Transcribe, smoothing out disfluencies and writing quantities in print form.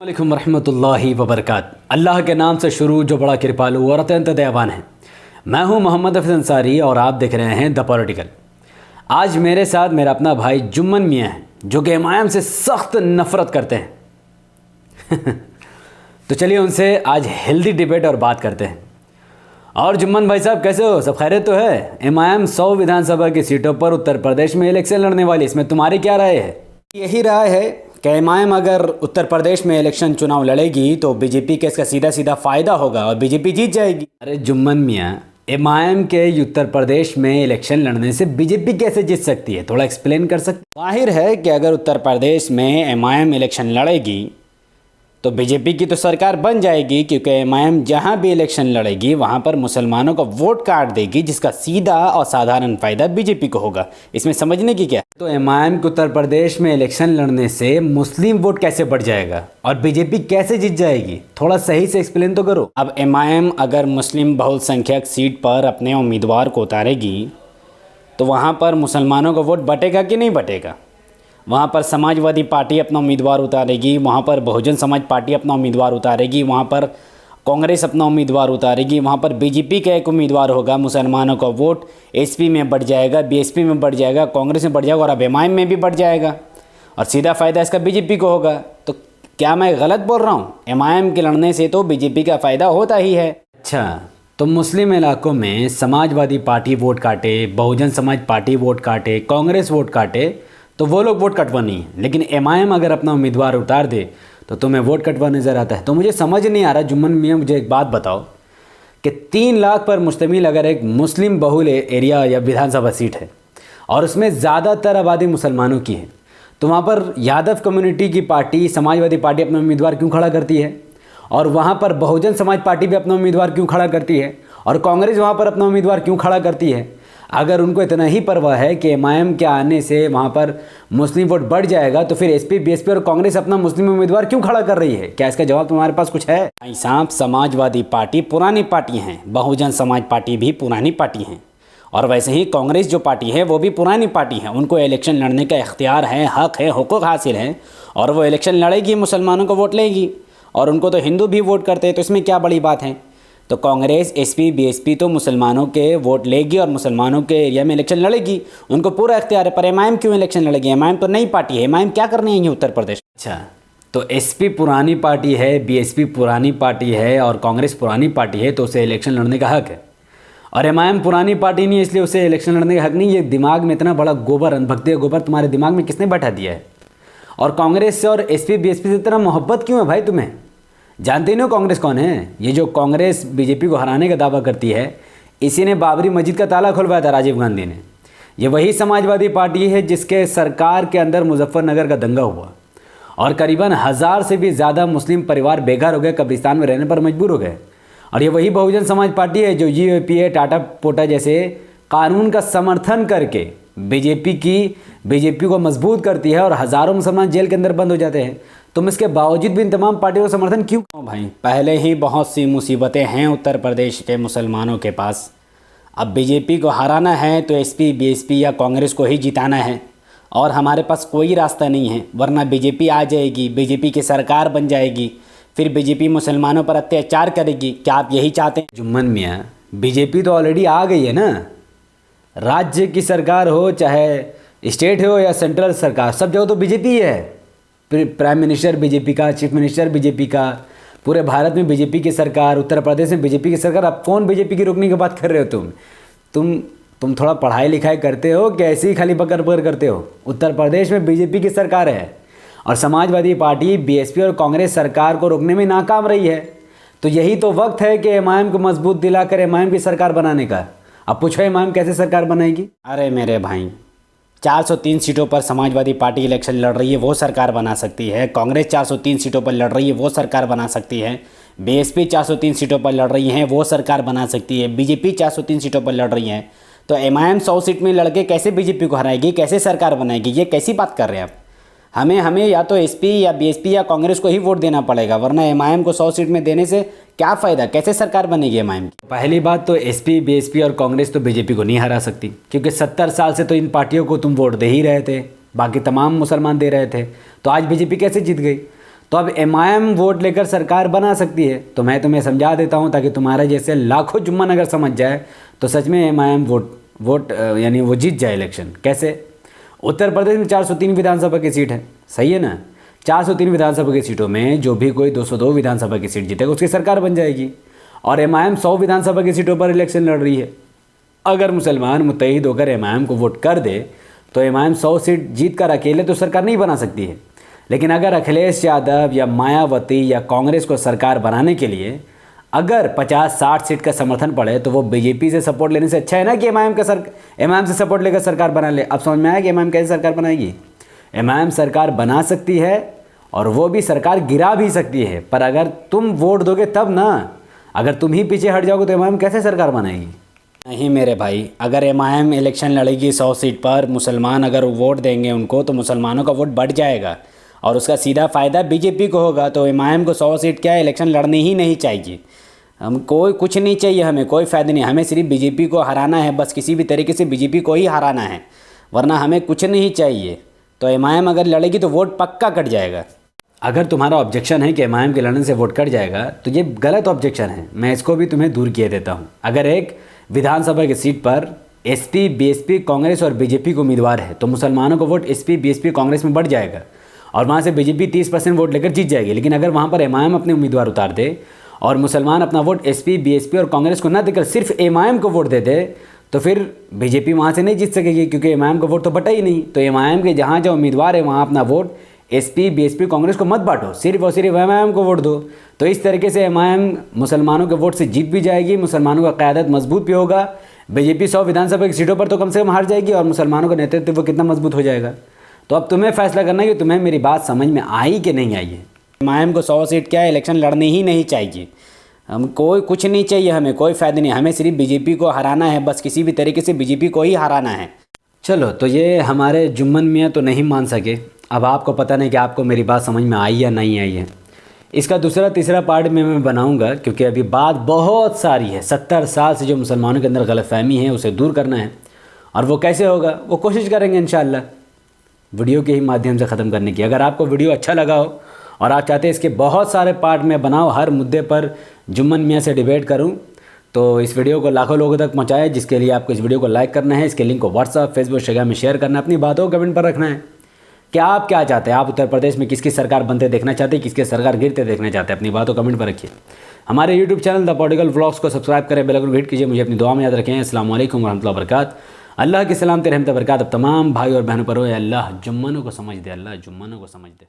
वालेकुम रहमतुल्लाहि वबरकात। अल्लाह के नाम से शुरू जो बड़ा कृपालु और अत्यंत दयावान है। मैं हूं मोहम्मद हफीज़ अंसारी और आप देख रहे हैं द पॉलिटिकल। आज मेरे साथ मेरा अपना भाई जुम्मन मियाँ है जो कि इमाम से सख्त नफ़रत करते हैं। तो चलिए उनसे आज हेल्दी डिबेट और बात करते हैं। और जुम्मन भाई साहब कैसे हो? सब खैरियत तो है? इमाम 100 विधानसभा की सीटों पर उत्तर प्रदेश में इलेक्शन लड़ने वाली, इसमें तुम्हारी क्या राय है? यही राय है कि इमाम अगर उत्तर प्रदेश में इलेक्शन चुनाव लड़ेगी तो बीजेपी के इसका सीधा सीधा फ़ायदा होगा और बीजेपी जीत जाएगी। अरे जुम्मन मियाँ, इमाम के उत्तर प्रदेश में इलेक्शन लड़ने से बीजेपी कैसे जीत सकती है? थोड़ा एक्सप्लेन कर सकते? जाहिर है कि अगर उत्तर प्रदेश में इमाम इलेक्शन लड़ेगी तो बीजेपी की तो सरकार बन जाएगी, क्योंकि इमाम जहां भी इलेक्शन लड़ेगी वहां पर मुसलमानों का वोट काट देगी, जिसका सीधा और साधारण फ़ायदा बीजेपी को होगा। इसमें समझने की क्या? तो इमाम को उत्तर प्रदेश में इलेक्शन लड़ने से मुस्लिम वोट कैसे बढ़ जाएगा और बीजेपी कैसे जीत जाएगी? थोड़ा सही से एक्सप्लेन तो करो। अब इमाम अगर मुस्लिम बहुसंख्यक सीट पर अपने उम्मीदवार को उतारेगी तो वहाँ पर मुसलमानों का वोट बटेगा कि नहीं बटेगा? वहाँ पर समाजवादी पार्टी अपना उम्मीदवार उतारेगी, वहाँ पर बहुजन समाज पार्टी अपना उम्मीदवार उतारेगी, वहाँ पर कांग्रेस अपना उम्मीदवार उतारेगी, वहाँ पर बीजेपी का एक उम्मीदवार होगा। मुसलमानों का वोट एसपी में बढ़ जाएगा, बीएसपी में बढ़ जाएगा, कांग्रेस में बढ़ जाएगा और अब इमाम में भी बढ़ जाएगा और सीधा फ़ायदा इसका बीजेपी को होगा। तो क्या मैं गलत बोल रहा हूँ? इमाम के लड़ने से तो बीजेपी का फ़ायदा होता ही है। अच्छा, तो मुस्लिम इलाकों में समाजवादी पार्टी वोट काटे, बहुजन समाज पार्टी वोट काटे, कांग्रेस वोट काटे तो वो लोग वोट कटवानी है, लेकिन इमाम अगर अपना उम्मीदवार उतार दे तो तुम्हें वोट कटवा नज़र आता है। तो मुझे समझ नहीं आ रहा जुम्मन मियाँ, मुझे एक बात बताओ कि 3 लाख पर मुश्तमिल अगर एक मुस्लिम बहुल एरिया या विधानसभा सीट है और उसमें ज़्यादातर आबादी मुसलमानों की है, तो वहाँ पर यादव कम्युनिटी की पार्टी समाजवादी पार्टी अपना उम्मीदवार क्यों खड़ा करती है और वहाँ पर बहुजन समाज पार्टी भी अपना उम्मीदवार क्यों खड़ा करती है और कांग्रेस वहाँ पर अपना उम्मीदवार क्यों खड़ा करती है? अगर उनको इतना ही परवाह है कि इमाम के आने से वहाँ पर मुस्लिम वोट बढ़ जाएगा तो फिर एसपी, बीएसपी और कांग्रेस अपना मुस्लिम उम्मीदवार क्यों खड़ा कर रही है? क्या इसका जवाब तुम्हारे पास कुछ है? भाई साहब, समाजवादी पार्टी पुरानी पार्टी हैं, बहुजन समाज पार्टी भी पुरानी पार्टी हैं और वैसे ही कांग्रेस जो पार्टी है वो भी पुरानी पार्टी है। उनको इलेक्शन लड़ने का इख्तियार है, हक़ है, हुकूक हासिल है और वो इलेक्शन लड़ेगी, मुसलमानों को वोट लेगी और उनको तो हिंदू भी वोट करते हैं, तो इसमें क्या बड़ी बात है? तो कांग्रेस, एसपी, बीएसपी तो मुसलमानों के वोट लेगी और मुसलमानों के एरिया में इलेक्शन लड़ेगी, उनको पूरा इख्तियार है। पर इमाम क्यों इलेक्शन लड़ेगी? इमाम तो नई पार्टी है, इमाम क्या करने आई है उत्तर प्रदेश? अच्छा, तो एसपी पुरानी पार्टी है, बीएसपी पुरानी पार्टी है और कांग्रेस पुरानी पार्टी है, तो उसे इलेक्शन लड़ने का हक़ है। और इमाम पुरानी पार्टी नहीं है इसलिए उसे इलेक्शन लड़ने का हक़ नहीं। ये दिमाग में इतना बड़ा गोबर, अनभक्ति गोबर तुम्हारे दिमाग में किसने बैठा दिया है? और कांग्रेस से और एसपी, बीएसपी से इतना मोहब्बत क्यों है भाई तुम्हें? जानते ही नहीं हो कांग्रेस कौन है? ये जो कांग्रेस बीजेपी को हराने का दावा करती है, इसी ने बाबरी मस्जिद का ताला खुलवाया था, राजीव गांधी ने। ये वही समाजवादी पार्टी है जिसके सरकार के अंदर मुजफ्फरनगर का दंगा हुआ और करीबन 1000 से भी ज़्यादा मुस्लिम परिवार बेघर हो गए, कब्रिस्तान में रहने पर मजबूर हो गए। और ये वही बहुजन समाज पार्टी है जो यूएपीए, टाटा पोटा जैसे कानून का समर्थन करके बीजेपी को मजबूत करती है और हज़ारों मुसलमान जेल के अंदर बंद हो जाते हैं। तुम इसके बावजूद भी इन तमाम पार्टियों का समर्थन क्यों? भाई, पहले ही बहुत सी मुसीबतें हैं उत्तर प्रदेश के मुसलमानों के पास। अब बीजेपी को हराना है तो एसपी, बीएसपी या कांग्रेस को ही जिताना है और हमारे पास कोई रास्ता नहीं है, वरना बीजेपी आ जाएगी, बीजेपी की सरकार बन जाएगी, फिर बीजेपी मुसलमानों पर अत्याचार करेगी। क्या आप यही चाहते हैं? जुम्मन मियाँ, बीजेपी तो ऑलरेडी आ गई है ना। राज्य की सरकार हो, चाहे स्टेट हो या सेंट्रल सरकार, सब जगह तो बीजेपी है। प्राइम मिनिस्टर बीजेपी का, चीफ मिनिस्टर बीजेपी का, पूरे भारत में बीजेपी की सरकार, उत्तर प्रदेश में बीजेपी की सरकार। अब कौन बीजेपी की रोकने की बात कर रहे हो तुम थोड़ा पढ़ाई लिखाई करते हो कि ऐसे ही खाली बकर बकर करते हो? उत्तर प्रदेश में बीजेपी की सरकार है और समाजवादी पार्टी, बीएसपी और कांग्रेस सरकार को रोकने में नाकाम रही है। तो यही तो वक्त है कि इमाम को मजबूत दिलाकर इमाम की सरकार बनाने का। अब पूछो इमाम कैसे सरकार बनाएगी? अरे मेरे भाई, 403 सीटों पर समाजवादी पार्टी इलेक्शन लड़ रही है, वो सरकार बना सकती है। कांग्रेस 403 सीटों पर लड़ रही है, वो सरकार बना सकती है। बीएसपी 403 सीटों पर लड़ रही हैं, वो सरकार बना सकती है। बीजेपी 403 सीटों पर लड़ रही है। तो इमाम 100 सीट में लड़के कैसे बीजेपी को हराएगी, कैसे सरकार बनाएगी? ये कैसी बात कर रहे हैं आप? हमें या तो एसपी या बीएसपी या कांग्रेस को ही वोट देना पड़ेगा, वरना इमाम को 100 सीट में देने से क्या फ़ायदा? कैसे सरकार बनेगी इमाम की? पहली बात तो एसपी, बीएसपी और कांग्रेस तो बीजेपी को नहीं हरा सकती, क्योंकि 70 साल से तो इन पार्टियों को तुम वोट दे ही रहे थे, बाकी तमाम मुसलमान दे रहे थे। तो आज बीजेपी कैसे जीत गई? तो अब एमआईएम वोट लेकर सरकार बना सकती है। तो मैं तुम्हें समझा देता हूँ ताकि तुम्हारा जैसे लाखों जुम्मन अगर समझ जाए तो सच में एमआईएम वोट यानी वो जीत जाए इलेक्शन। कैसे? उत्तर प्रदेश में 403 विधानसभा की सीट है, सही है ना। 403 विधानसभा की सीटों में जो भी कोई 202 विधानसभा की सीट जीतेगा उसकी सरकार बन जाएगी। और एमआईएम 100 विधानसभा की सीटों पर इलेक्शन लड़ रही है। अगर मुसलमान मुत्तहिद होकर एमआईएम को वोट कर दे तो एमआईएम 100 सीट जीत कर अकेले तो सरकार नहीं बना सकती है। लेकिन अगर अखिलेश यादव या मायावती या कांग्रेस को सरकार बनाने के लिए अगर 50-60 सीट का समर्थन पड़े तो वो बीजेपी से सपोर्ट लेने से अच्छा है ना कि एमआईएम से सपोर्ट लेकर सरकार बना ले। अब समझ में आया कि एमआईएम कैसे सरकार बनाएगी? एमआईएम सरकार बना सकती है और वो भी सरकार गिरा भी सकती है, पर अगर तुम वोट दोगे तब ना। अगर तुम ही पीछे हट जाओगे तो एमआईएम कैसे सरकार बनाएगी? नहीं मेरे भाई, अगर एमआईएम इलेक्शन लड़ेगी 100 सीट पर, मुसलमान अगर वोट देंगे उनको तो मुसलमानों का वोट बढ़ जाएगा और उसका सीधा फ़ायदा बीजेपी को होगा। तो एमआईएम को 100 सीट क्या इलेक्शन लड़नी ही नहीं चाहिए। हम कोई कुछ नहीं चाहिए, हमें कोई फ़ायदा नहीं, हमें सिर्फ बीजेपी को हराना है, बस किसी भी तरीके से बीजेपी को ही हराना है, वरना हमें कुछ नहीं चाहिए। तो एमआईएम अगर लड़ेगी तो वोट पक्का कट जाएगा। अगर तुम्हारा ऑब्जेक्शन है कि एमआईएम के लड़ने से वोट कट जाएगा तो ये गलत ऑब्जेक्शन है, मैं इसको भी तुम्हें दूर किए देता हूँ। अगर एक विधानसभा की सीट पर एसपी, बीएसपी, कांग्रेस और बीजेपी को उम्मीदवार है तो मुसलमानों का वोट एसपी, बीएसपी, कांग्रेस में बढ़ जाएगा और वहाँ से बीजेपी 30% वोट लेकर जीत जाएगी। लेकिन अगर वहाँ पर एमआईएम अपने उम्मीदवार उतार दे और मुसलमान अपना वोट एसपी, बीएसपी और कांग्रेस को न देकर सिर्फ एमआईएम को वोट दे दे तो फिर बीजेपी वहाँ से नहीं जीत सकेगी, क्योंकि एमआईएम का वोट तो बटा ही नहीं। तो एमआईएम के जहाँ जो उम्मीदवार है वहाँ अपना वोट एसपी, बीएसपी, कांग्रेस को मत बांटो, सिर्फ और सिर्फ एमआईएम को वोट दो। तो इस तरीके से एमआईएम मुसलमानों के वोट से जीत भी जाएगी, मुसलमानों का क़यादत मजबूत भी होगा। बीजेपी 100 विधानसभा की सीटों पर तो कम से कम हार जाएगी और मुसलमानों का नेतृत्व कितना मजबूत हो जाएगा। तो अब तुम्हें फैसला करना है कि तुम्हें मेरी बात समझ में आई कि नहीं आई है। एमआईएम को 100 सीट क्या इलेक्शन लड़नी ही नहीं चाहिए। हम कोई कुछ नहीं चाहिए, हमें कोई फ़ायदा नहीं, हमें सिर्फ बीजेपी को हराना है, बस किसी भी तरीके से बीजेपी को ही हराना है। चलो, तो ये हमारे जुम्मन मियाँ तो नहीं मान सके। अब आपको पता नहीं कि आपको मेरी बात समझ में आई या नहीं आई है। इसका दूसरा तीसरा पार्ट में मैं बनाऊंगा, क्योंकि अभी बात बहुत सारी है। 70 साल से जो मुसलमानों के अंदर गलतफहमी है उसे दूर करना है, और वो कैसे होगा वो कोशिश करेंगे इंशाअल्लाह वीडियो के ही माध्यम से ख़त्म करने की। अगर आपको वीडियो अच्छा लगा हो और आप चाहते हैं इसके बहुत सारे पार्ट में बनाओ, हर मुद्दे पर जुम्मन मियाँ से डिबेट करूँ, तो इस वीडियो को लाखों लोगों तक पहुँचाएं। जिसके लिए आपको इस वीडियो को लाइक करना है, इसके लिंक को व्हाट्सअप, फेसबुक, इंस्टाग्राम में शेयर करना है, अपनी बातों को कमेंट पर रखना है कि आप क्या चाहते हैं। आप उत्तर प्रदेश में किसकी सरकार बनते देखना चाहते हैं, किसकी सरकार गिरते देखना चाहते हैं, अपनी बातों कमेंट पर रखिए। हमारे YouTube channel the political vlogs को सब्सक्राइब करें, बेल आइकन को हिट कीजिए। मुझे अपनी दुआ में याद रखें। अस्सलाम वालेकुम वरहमतुल्लाहि वबरकातुहू। अल्लाह की सलामत रहमत बरकत अब तमाम भाई और बहनों पर हो। अल्लाह जुम्मनों को समझ दे, अल्लाह जुम्मनों को समझ दे।